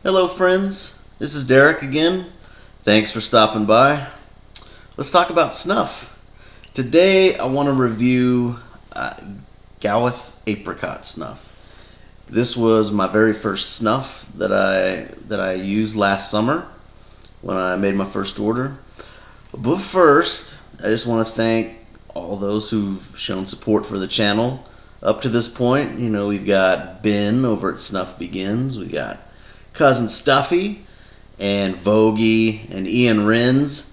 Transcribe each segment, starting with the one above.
Hello friends, this is Derek again. Thanks for stopping by. Let's talk about Snuff. Today I want to review Gawith Apricot Snuff. This was my very first Snuff that I used last summer when I made my first order. But first, I just want to thank all those who've shown support for the channel up to this point. You know, we've got Ben over at Snuff Begins. We got Cousin Stuffy and Vogie and Ian Renz,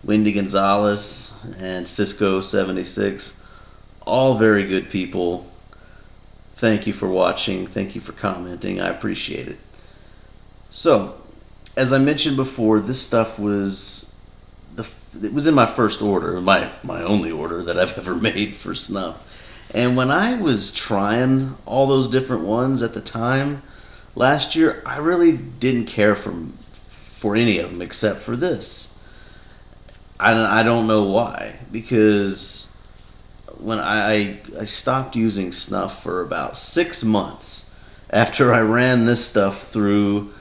Wendy Gonzalez and Cisco76. All very good people. Thank you for watching. Thank you for commenting. I appreciate it. So, as I mentioned before, this stuff was it was in my first order, my only order that I've ever made for Snuff. And when I was trying all those different ones at the time last year, I really didn't care for any of them except for this. I don't know why, because when I stopped using Snuff for about 6 months after I ran this stuff through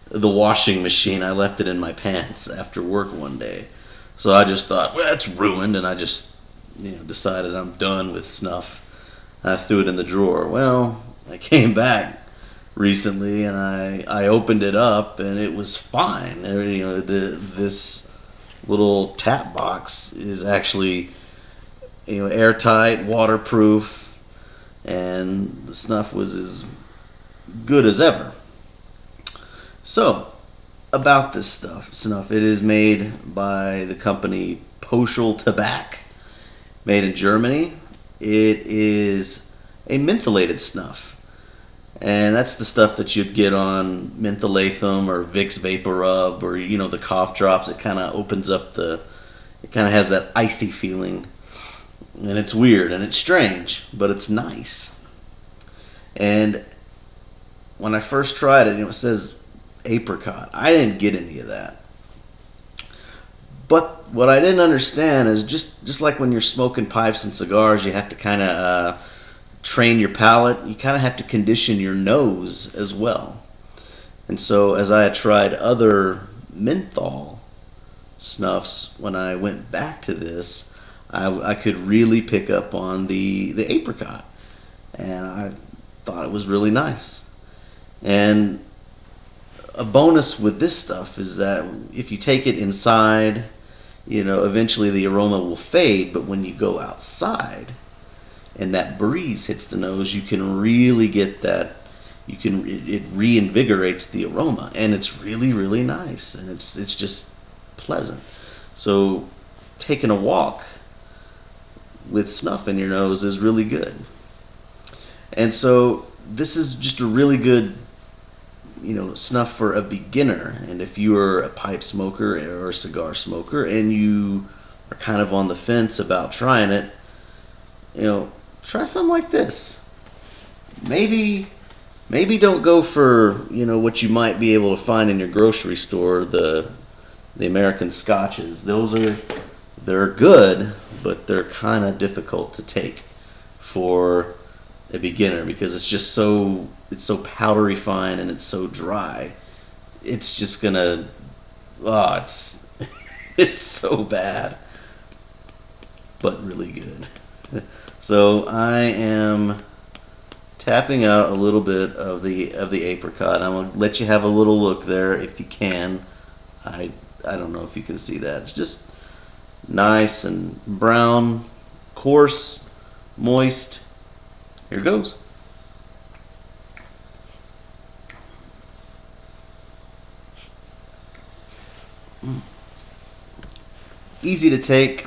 the washing machine. I left it in my pants after work one day. So I just thought, well, it's ruined, and I just decided I'm done with Snuff. I threw it in the drawer. Well, I came back recently and I opened it up and it was fine. This little tap box is actually airtight, waterproof, and the Snuff was as good as ever. So, about this Snuff, it is made by the company Poschl Tobacco, made in Germany. It is a mentholated Snuff, and that's the stuff that you'd get on Mentholatum or Vicks Vapor Rub, or the cough drops. It kind of opens up it kind of has that icy feeling, and it's weird and it's strange, but it's nice. And when I first tried it, it says apricot. I didn't get any of that. But what I didn't understand is just like when you're smoking pipes and cigars, you have to kind of train your palate. You kind of have to condition your nose as well. And so as I had tried other menthol Snuffs, when I went back to this, I could really pick up on the apricot. And I thought it was really nice. And a bonus with this stuff is that if you take it inside, eventually the aroma will fade, but when you go outside and that breeze hits the nose, you can really get that. It reinvigorates the aroma, and it's really, really nice, and it's just pleasant. So taking a walk with Snuff in your nose is really good. And so this is just a really good Snuff for a beginner. And if you are a pipe smoker or a cigar smoker and you are kind of on the fence about trying it, try something like this. Maybe don't go for what you might be able to find in your grocery store, the American scotches. They're good, but they're kind of difficult to take for a beginner, because it's so powdery fine and it's so dry. It's just gonna it's so bad, but really good. So I am tapping out a little bit of the apricot. I'm gonna let you have a little look there if you can. I don't know if you can see that. It's just nice and brown, coarse, moist. Here goes. Easy to take.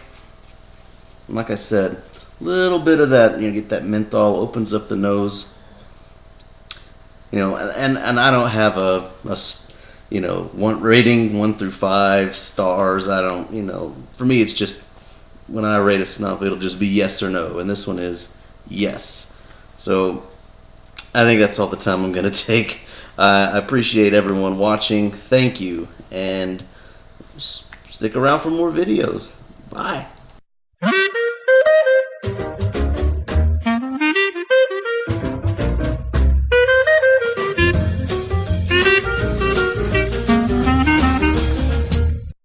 Like I said, a little bit of that, get that menthol, opens up the nose. And I don't have a one rating 1 through 5 stars. I don't, for me it's just, when I rate a Snuff, it'll just be yes or no, and this one is yes. So I think that's all the time I'm going to take. I appreciate everyone watching. Thank you, and stick around for more videos. Bye.